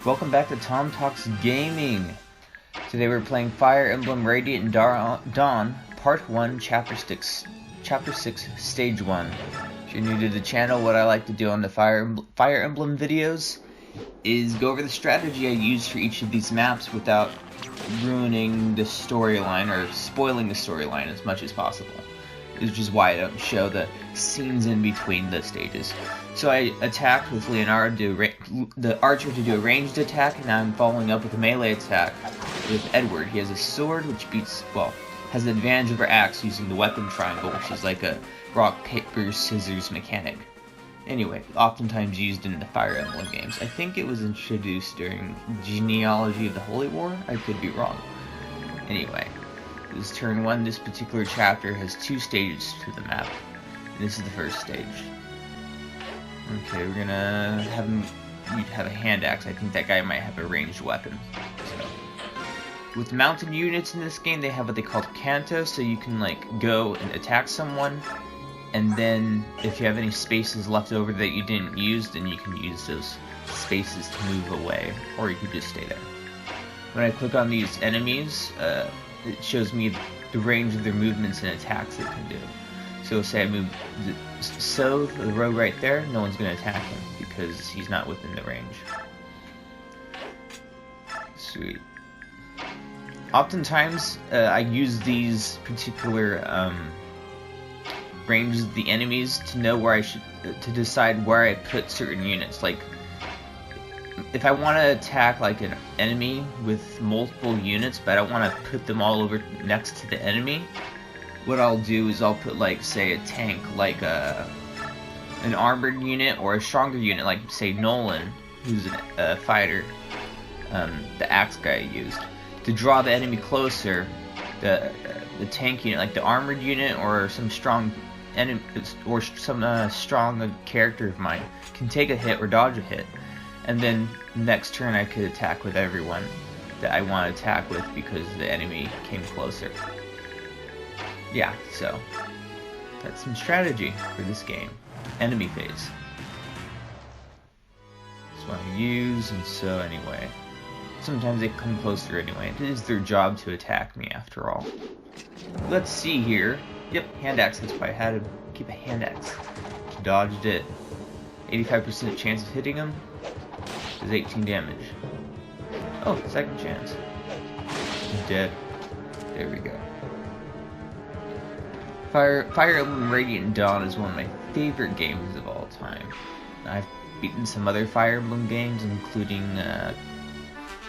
Welcome back to Tom Talks Gaming. Today we're playing Fire Emblem Radiant Dawn, Part 1, Chapter 6, Stage 1. If you're new to the channel, what I like to do on the Fire Emblem videos is go over the strategy I use for each of these maps without ruining the storyline or spoiling the storyline as much as possible. Which is why I don't show the scenes in between the stages. So I attacked with Leonardo, the archer, to do a ranged attack, and now I'm following up with a melee attack with Edward. He has a sword which has an advantage over axe using the weapon triangle, which is like a rock, paper, scissors mechanic. Anyway, oftentimes used in the Fire Emblem games. I think it was introduced during Genealogy of the Holy War. I could be wrong. Anyway. This is turn 1. This particular chapter has 2 stages to the map. And this is the first stage. Okay, we're gonna have a hand axe. I think that guy might have a ranged weapon. So, with mounted units in this game, they have what they call canto, so you can like go and attack someone, and then if you have any spaces left over that you didn't use, then you can use those spaces to move away, or you could just stay there. When I click on these enemies, it shows me the range of their movements and attacks they can do. So say I move the rogue right there, no one's going to attack him because he's not within the range. Sweet. Oftentimes, I use these particular ranges of the enemies to know where to decide where I put certain units. Like, if I want to attack like an enemy with multiple units, but I don't want to put them all over next to the enemy, what I'll do is I'll put, like, say, a tank, like an armored unit, or a stronger unit, like, say, Nolan, who's a fighter, the axe guy I used. To draw the enemy closer, the tank unit, like the armored unit, or some strong enemy, or some strong character of mine, can take a hit or dodge a hit. And then next turn I could attack with everyone that I want to attack with because the enemy came closer. Yeah, so that's some strategy for this game. Enemy phase. That's what I use, and so anyway. Sometimes they come closer anyway. It is their job to attack me after all. Let's see here. Yep, hand axe. That's why I had to keep a hand axe. Dodged it. 85% chance of hitting him. Does 18 damage. Oh, second chance. He's dead. There we go. Fire Emblem Radiant Dawn is one of my favorite games of all time. I've beaten some other Fire Emblem games, including a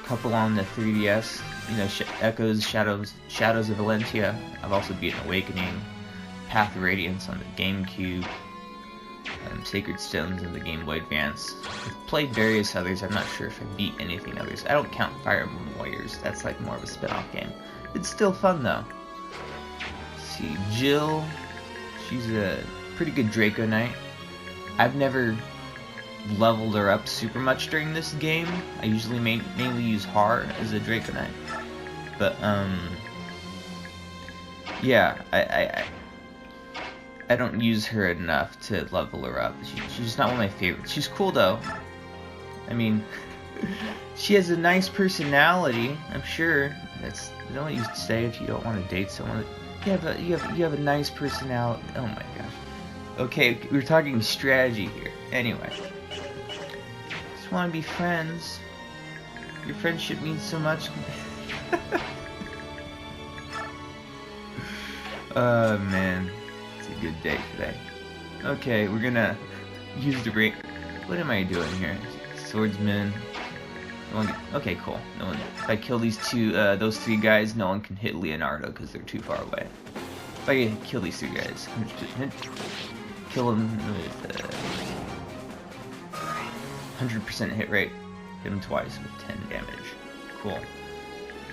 couple on the 3DS. You know, Echoes, Shadows of Valentia. I've also beaten Awakening, Path of Radiance on the GameCube. Sacred Stones in the Game Boy Advance. I've played various others. I'm not sure if I beat anything others. I don't count Fire Emblem Warriors. That's like more of a spin-off game. It's still fun though. Let's see, Jill. She's a pretty good Draco Knight. I've never leveled her up super much during this game. I usually mainly use Har as a Draco Knight. But yeah, I don't use her enough to level her up. She's just not one of my favorites. She's cool though. I mean, she has a nice personality. I'm sure that's what you say if you don't want to date someone. You have a nice personality. Oh my gosh. Okay, we're talking strategy here. Anyway, just want to be friends. Your friendship means so much. Oh man. A good day today. Okay, we're gonna use the break. What am I doing here? Swordsman. Okay, cool. No one. If I kill those 3 guys, no one can hit Leonardo because they're too far away. If I kill these 3 guys, kill them with 100% hit rate. Hit him twice with 10 damage. Cool.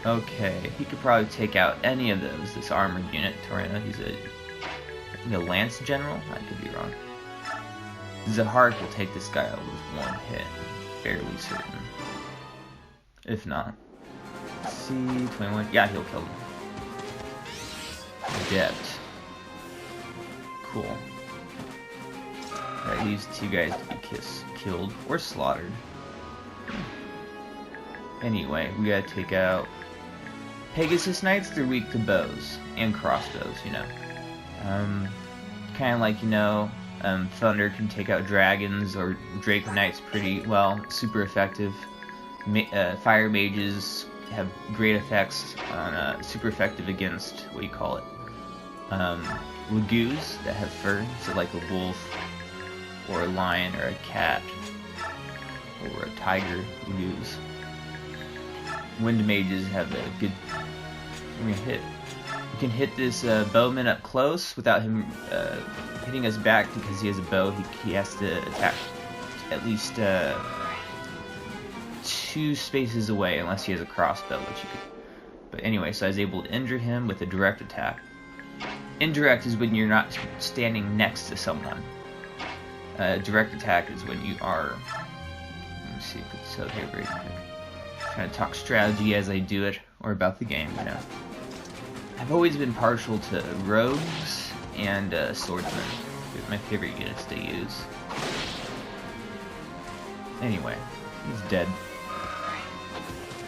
Okay, he could probably take out any of those. This armored unit, Torino. He's a Lance General? I could be wrong. Zahark will take this guy out with 1 hit. Fairly certain. If not. Let's see, 21. Yeah, he'll kill him. Adept. Cool. That leaves 2 guys to be killed or slaughtered. Anyway, we gotta take out Pegasus Knights. They're weak to bows and crossbows, you know. Kind of like, you know, Thunder can take out dragons, or Draco Knights pretty well, super effective. Fire Mages have great effects on, super effective against, what do you call it? Lagoos that have fur, so like a wolf, or a lion, or a cat, or a tiger. Lagoos. Wind Mages have a good. We're gonna hit. We can hit this bowman up close without him hitting us back, because he has a bow. He has to attack at least 2 spaces away, unless he has a crossbow, which you could. But anyway, so I was able to injure him with a direct attack. Indirect is when you're not standing next to someone. Direct attack is when you are. Let me see if it's so here very quick. Trying to talk strategy as I do it, or about the game, you know. I've always been partial to rogues and swordsmen. They're my favorite units to use. Anyway, he's dead.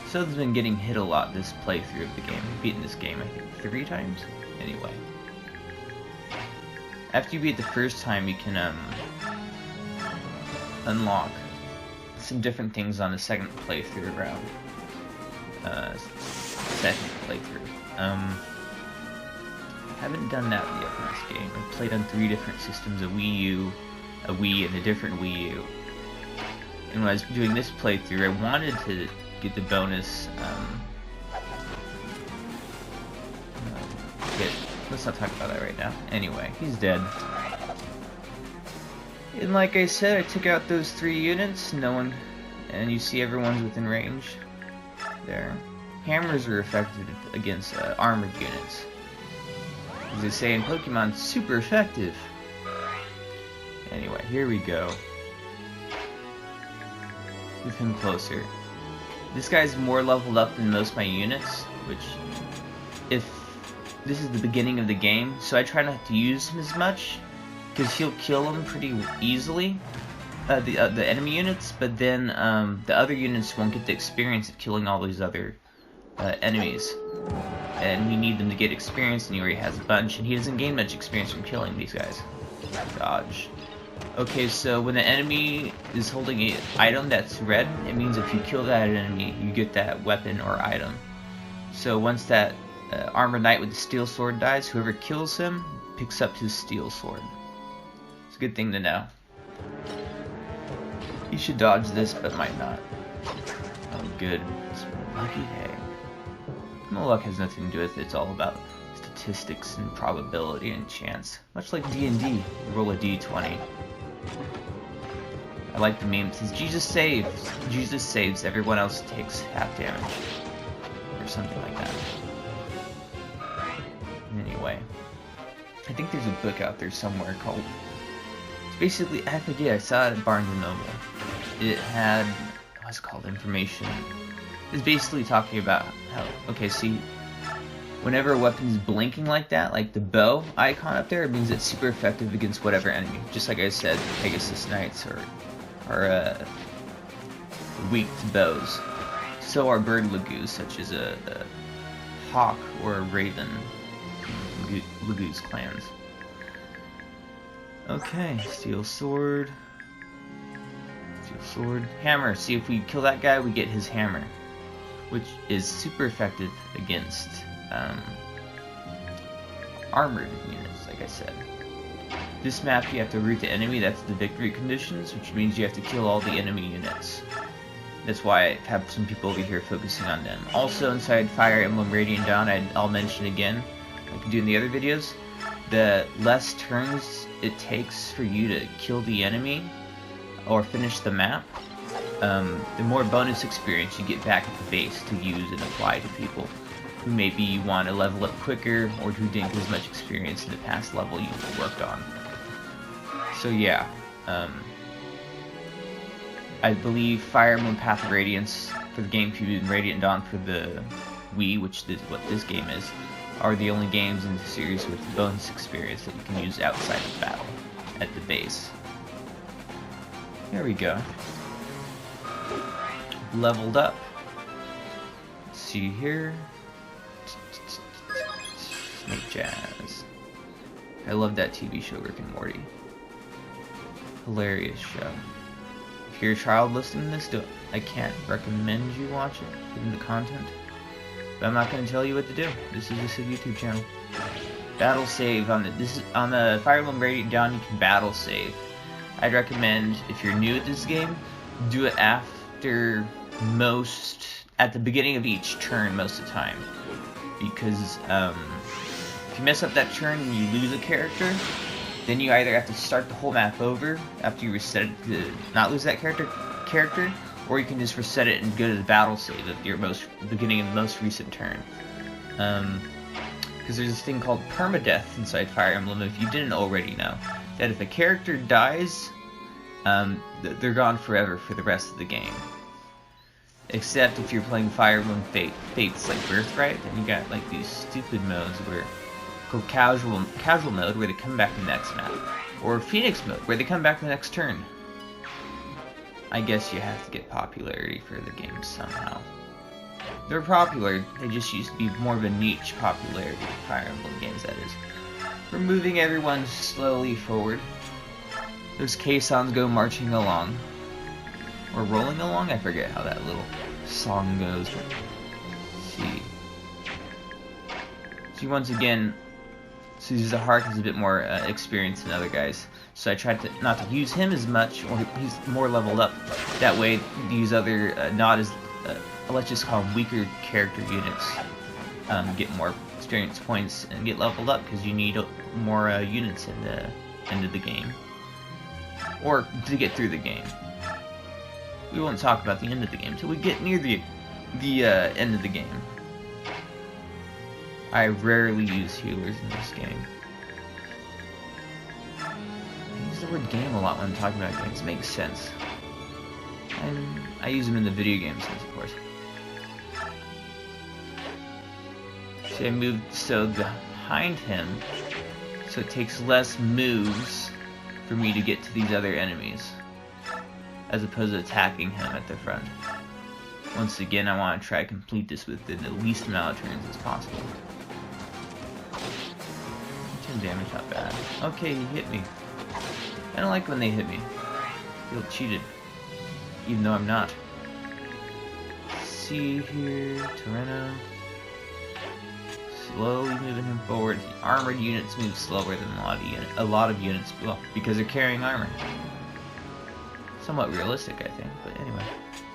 So's been getting hit a lot this playthrough of the game. I've beaten this game, I think, 3 times? Anyway. After you beat the first time, you can unlock some different things on the second playthrough round. Second playthrough. Haven't done that yet in this game. I've played on 3 different systems, a Wii U, a Wii, and a different Wii U. And when I was doing this playthrough, I wanted to get the bonus, let's not talk about that right now. Anyway, he's dead. And like I said, I took out those 3 units, no one, and you see everyone's within range. There. Hammers are effective against armored units. As they say in Pokemon, super effective. Anyway, here we go. With him closer. This guy's more leveled up than most of my units, which, if this is the beginning of the game, so I try not to use him as much, because he'll kill them pretty easily, the enemy units, but then the other units won't get the experience of killing all these other enemies. And we need them to get experience, and he already has a bunch, and he doesn't gain much experience from killing these guys. Dodge. Okay, so when the enemy is holding an item that's red, it means if you kill that enemy, you get that weapon or item. So once that armored knight with the steel sword dies, whoever kills him picks up his steel sword. It's a good thing to know. You should dodge this, but might not. Oh, good. It's lucky day. No, luck has nothing to do with it. It's all about statistics and probability and chance. Much like D&D, you roll a D20. I like the meme that says, Jesus saves. Jesus saves, everyone else takes half damage. Or something like that. Anyway. I think there's a book out there somewhere called... It's basically, I forget, I saw it at Barnes & Noble. It had, what's it called, information. It's basically talking about how, okay, see, whenever a weapon is blinking like that, like the bow icon up there, it means it's super effective against whatever enemy. Just like I said, Pegasus Knights are weak to bows. So are bird lagoos, such as a hawk or a raven. Lagoos clans. Okay, steel sword. Steel sword. Hammer. See, if we kill that guy, we get his hammer, which is super effective against armored units, like I said. This map, you have to root the enemy. That's the victory conditions, which means you have to kill all the enemy units. That's why I have some people over here focusing on them. Also, inside Fire Emblem Radiant Dawn, I'll mention again, like I do in the other videos, the less turns it takes for you to kill the enemy or finish the map, the more bonus experience you get back at the base to use and apply to people who maybe want to level up quicker or who didn't get as much experience in the past level you worked on. So yeah, I believe Fire Emblem Path of Radiance for the GameCube and Radiant Dawn for the Wii, which is what this game is, are the only games in the series with bonus experience that you can use outside of battle at the base. There we go. Leveled up. see here. Snake Jazz. I love that TV show, Rick and Morty. Hilarious show. If you're a child listening to this, I can't recommend you watch it, given the content. But I'm not going to tell you what to do. This is just a YouTube channel. Battle save on the Fire Emblem Radiant Dawn. You can battle save. I'd recommend, if you're new at this game, do it at the beginning of each turn most of the time, because if you mess up that turn and you lose a character, then you either have to start the whole map over after you reset it to not lose that character, or you can just reset it and go to the battle save at your beginning of the most recent turn. Because there's this thing called permadeath inside Fire Emblem, if you didn't already know, that if a character dies, they're gone forever for the rest of the game. Except if you're playing Fire Emblem Fates like Birthright, then you got like these stupid modes where called casual mode, where they come back in the next map, or Phoenix mode, where they come back the next turn. I guess you have to get popularity for the game somehow. They're popular, they just used to be more of a niche popularity, Fire Emblem games that is. We're moving everyone slowly forward. Those caissons go marching along. Or rolling along? I forget how that little song goes. Let's see. See, once again, Suzuha has a bit more experience than other guys. So I tried to not to use him as much, or he's more leveled up. That way, these other, not as, let's just call them weaker character units, get more experience points and get leveled up, because you need more units in the end of the game. Or to get through the game. We won't talk about the end of the game until we get near the end of the game. I rarely use healers in this game. I use the word game a lot when I'm talking about games. It makes sense. I use them in the video game sense, of course. See, I moved so behind him, so it takes less moves for me to get to these other enemies, as opposed to attacking him at the front. Once again, I want to try to complete this within the least amount of turns as possible. 10 damage, not bad. Okay, he hit me. I don't like when they hit me. I feel cheated. Even though I'm not. Let's see here, Torreno. Slowly moving him forward. The armored units move slower than a lot of units, well, because they're carrying armor. Somewhat realistic, I think, but anyway.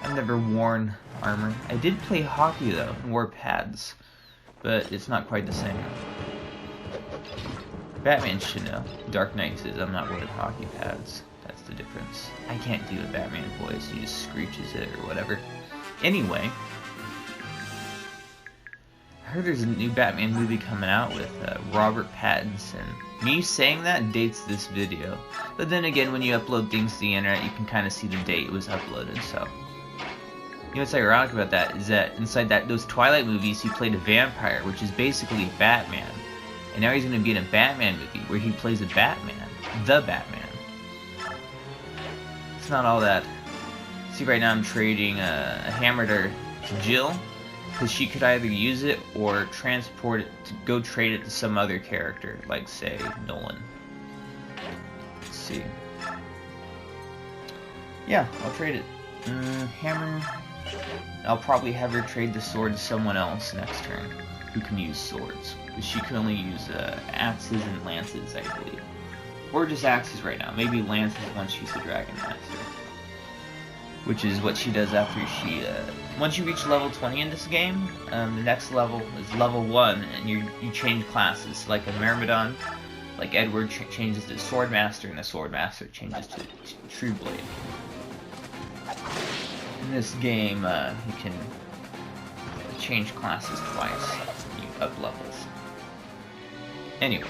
I've never worn armor. I did play hockey, though, and wore pads, but it's not quite the same. Batman should know. Dark Knight says I'm not wearing hockey pads. That's the difference. I can't do a Batman voice. He just screeches it or whatever. Anyway, I heard there's a new Batman movie coming out with Robert Pattinson. Me saying that dates this video. But then again, when you upload things to the internet, you can kind of see the date it was uploaded, so. You know what's ironic about that is that inside those Twilight movies, he played a vampire, which is basically a Batman. And now he's going to be in a Batman movie where he plays a Batman. The Batman. It's not all that. See, right now I'm trading a hammer to Jill, because she could either use it or transport it to go trade it to some other character, like, say, Nolan. Let's see. Yeah, I'll trade it. Hammer. I'll probably have her trade the sword to someone else next turn who can use swords. Because she can only use axes and lances, I believe. Or just axes right now. Maybe lances once she's a Dragon Master. Which is what she does after she, once you reach level 20 in this game, the next level is level 1, and you change classes. Like a Myrmidon, like Edward changes to Swordmaster, and the Swordmaster changes to True Blade. In this game, you can change classes twice when you up levels. Anyway.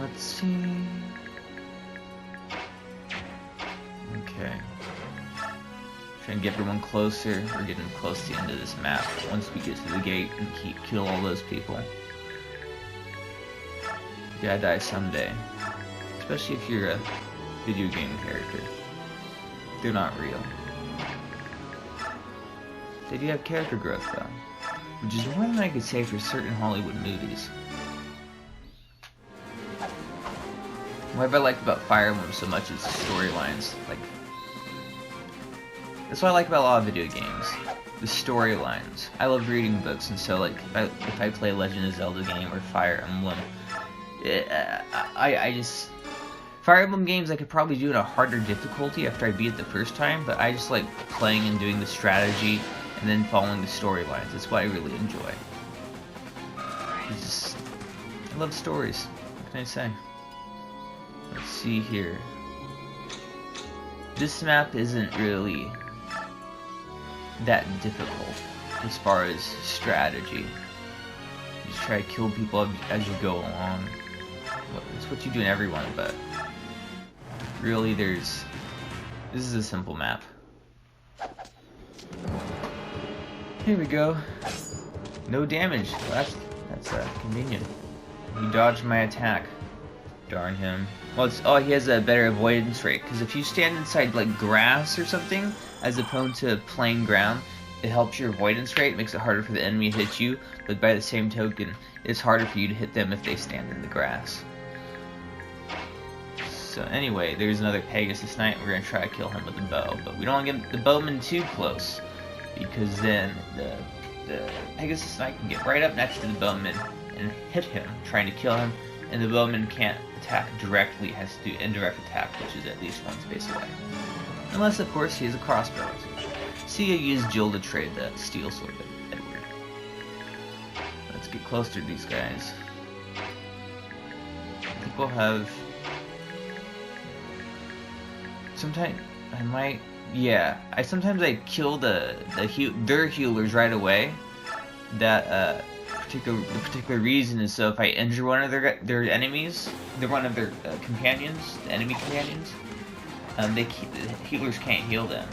Let's see... Okay. Trying to get everyone closer. We're getting close to the end of this map. Once we get to the gate and kill all those people. You gotta die someday. Especially if you're a video game character. They're not real. They do have character growth, though, which is more than I could say for certain Hollywood movies. What I liked about Fire Emblem so much is the storylines. Like, that's what I like about a lot of video games. The storylines. I love reading books, and so like if I play a Legend of Zelda game or Fire Emblem, I just Fire Emblem games I could probably do at a harder difficulty after I beat it the first time, but I just like playing and doing the strategy and then following the storylines. That's what I really enjoy. I love stories. What can I say? Let's see here. This map isn't really that difficult as far as strategy. You just try to kill people as you go along. Well, it's what you do in every one, but really this is a simple map. Here we go. No damage. Well, that's convenient. He dodged my attack. Darn him. Well, he has a better avoidance rate, because if you stand inside like grass or something, as opposed to plain ground, it helps your avoidance rate. It makes it harder for the enemy to hit you, but by the same token, it's harder for you to hit them if they stand in the grass. So anyway, there's another Pegasus Knight. We're gonna try to kill him with the bow, but we don't want to get the bowman too close, because then the Pegasus Knight can get right up next to the bowman and hit him, trying to kill him, and the bowman can't attack directly, has to do indirect attack, which is at least one space away. Unless, of course, he has a crossbow. See, I used Jill to trade the steel sword with Edward. Let's get closer to these guys. I think we'll have... Sometimes I might... Yeah, sometimes I kill their healers right away. That the particular reason is so if I injure one of their enemies, one of their companions, the enemy companions, the healers can't heal them.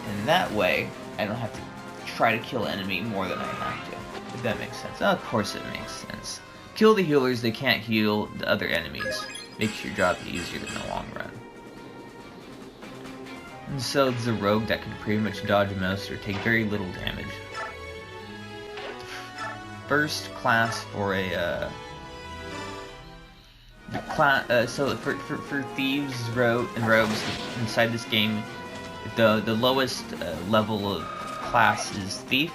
And that way, I don't have to try to kill an enemy more than I have to. If that makes sense. Of course it makes sense. Kill the healers, they can't heal the other enemies. Makes your job easier in the long run. And so it's a rogue that can pretty much dodge most or take very little damage. First class for a so for thieves and rogues inside this game, the lowest level of class is thief,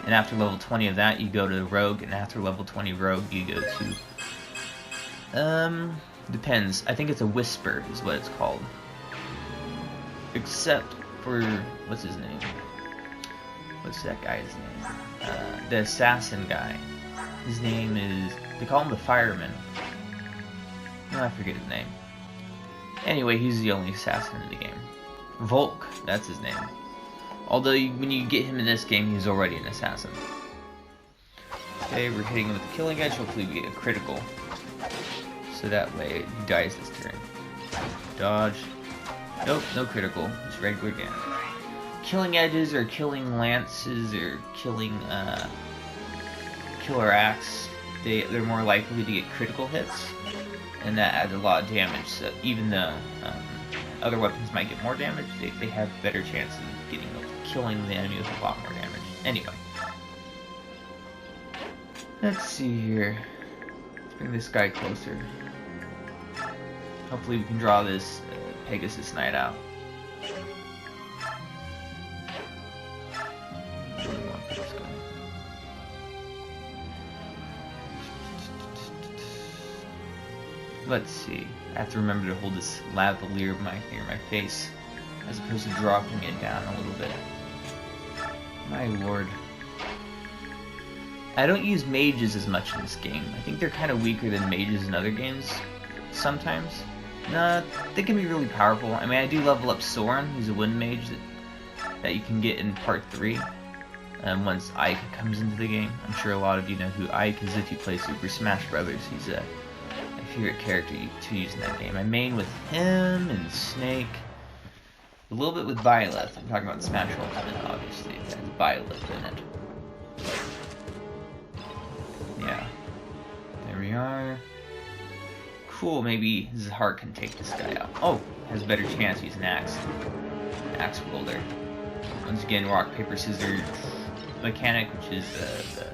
and after level 20 of that you go to rogue, and after level 20 rogue you go to depends. I think it's a whisper is what it's called. Except for what's his name? What's that guy's name? The assassin guy. His name is... They call him the fireman. Oh, I forget his name. Anyway, he's the only assassin in the game. Volk, that's his name. Although, when you get him in this game, he's already an assassin. Okay, we're hitting him with the killing edge. Hopefully we get a critical. So that way, he dies this turn. Dodge. Nope, no critical. Just regular damage. Killing edges or killing lances or killing killer axe, they're more likely to get critical hits, and that adds a lot of damage. So even though other weapons might get more damage, they have better chances of killing the enemy with a lot more damage. Anyway, let's see here. Let's bring this guy closer. Hopefully we can draw this Pegasus Knight out. Let's see. I have to remember to hold this lavalier near my face, as opposed to dropping it down a little bit. My lord. I don't use mages as much in this game. I think they're kind of weaker than mages in other games, sometimes. Nah, they can be really powerful. I mean, I do level up Soren, who's a wind mage that you can get in part 3. Once Ike comes into the game. I'm sure a lot of you know who Ike is if you play Super Smash Brothers. He's my favorite character to use in that game. I main with him and Snake. A little bit with Violet. I'm talking about Smash Ultimate, obviously. It has Violet in it. Yeah. There we are. Cool, maybe his heart can take this guy out. Oh, has a better chance. He's an axe wielder. Once again, rock, paper, scissors mechanic, which is the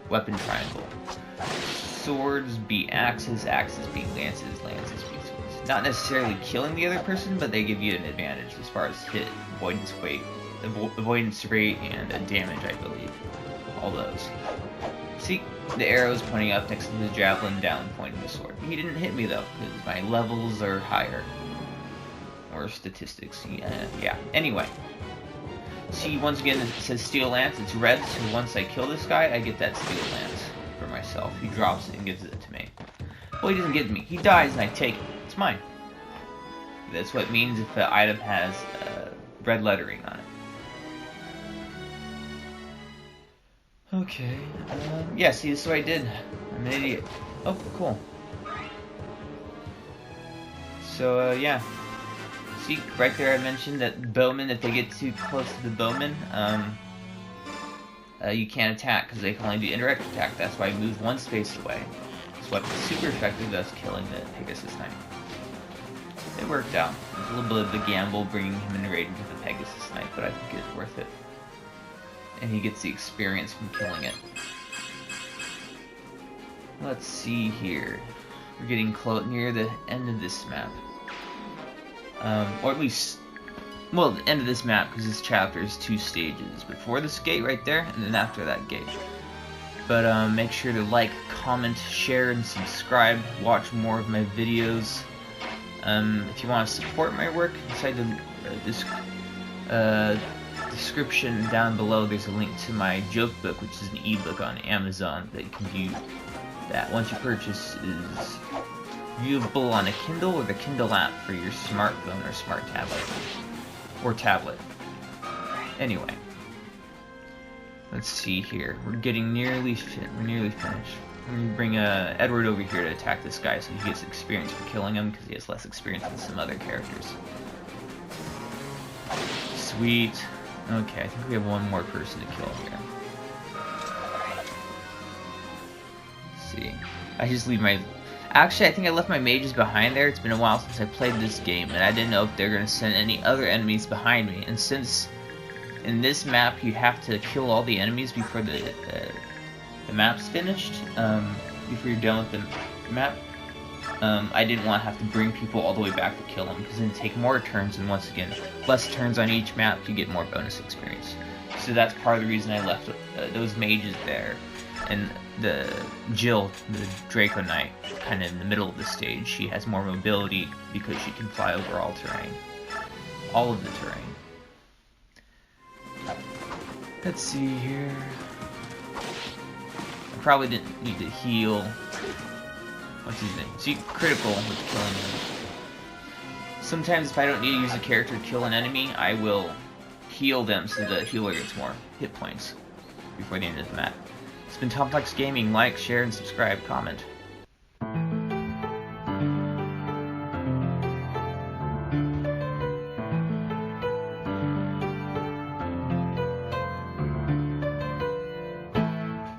weapon triangle. Swords beat axes, axes beat lances, lances beat swords. Not necessarily killing the other person, but they give you an advantage as far as hit, avoidance rate, and damage, I believe. All those. See, the arrow's pointing up next to the javelin, down pointing the sword. He didn't hit me though, because my levels are higher. Or statistics, yeah. Anyway. See, once again, it says steel lance, it's red, so once I kill this guy, I get that steel lance for myself. He drops it and gives it to me. Well, he doesn't give it to me. He dies and I take it. It's mine. That's what it means if an item has red lettering on it. Okay, yeah, see, this is what I did. I'm an idiot. Oh, cool. So, yeah. See, right there I mentioned that bowmen, if they get too close to the bowman, you can't attack, because they can only do indirect attack. That's why I moved one space away. This weapon's super effective, thus killing the Pegasus Knight. It worked out. It was a little bit of a gamble bringing him in raid into the Pegasus Knight, but I think it's worth it. And he gets the experience from killing it. Let's see here. We're getting close near the end of this map. Or at least, well, the end of this map, because this chapter is 2 stages. Before this gate right there, and then after that gate. But make sure to like, comment, share, and subscribe. Watch more of my videos. If you want to support my work, inside the description down below, there's a link to my joke book, which is an ebook on Amazon that you can view. That once you purchase is viewable on a Kindle or the Kindle app for your smartphone or smart tablet. Or tablet. Anyway. Let's see here. We're getting nearly finished. I'm going to bring Edward over here to attack this guy so he gets experience for killing him, because he has less experience than some other characters. Sweet. Okay, I think we have one more person to kill here. Let's see. I just leave my... Actually, I think I left my mages behind there. It's been a while since I played this game, and I didn't know if they're going to send any other enemies behind me. And since in this map you have to kill all the enemies before the map's finished, before you're done with the map, I didn't want to have to bring people all the way back to kill them, because then take more turns, and once again, less turns on each map to get more bonus experience. So that's part of the reason I left those mages there. And the Jill, the Draco Knight, kind of in the middle of the stage, she has more mobility because she can fly over all terrain. All of the terrain. Let's see here. I probably didn't need to heal. What's his name? See, critical with killing him. Sometimes if I don't need to use a character to kill an enemy, I will heal them so the healer gets more hit points before the end of the map. It's been Complex Gaming. Like, share, and subscribe. Comment.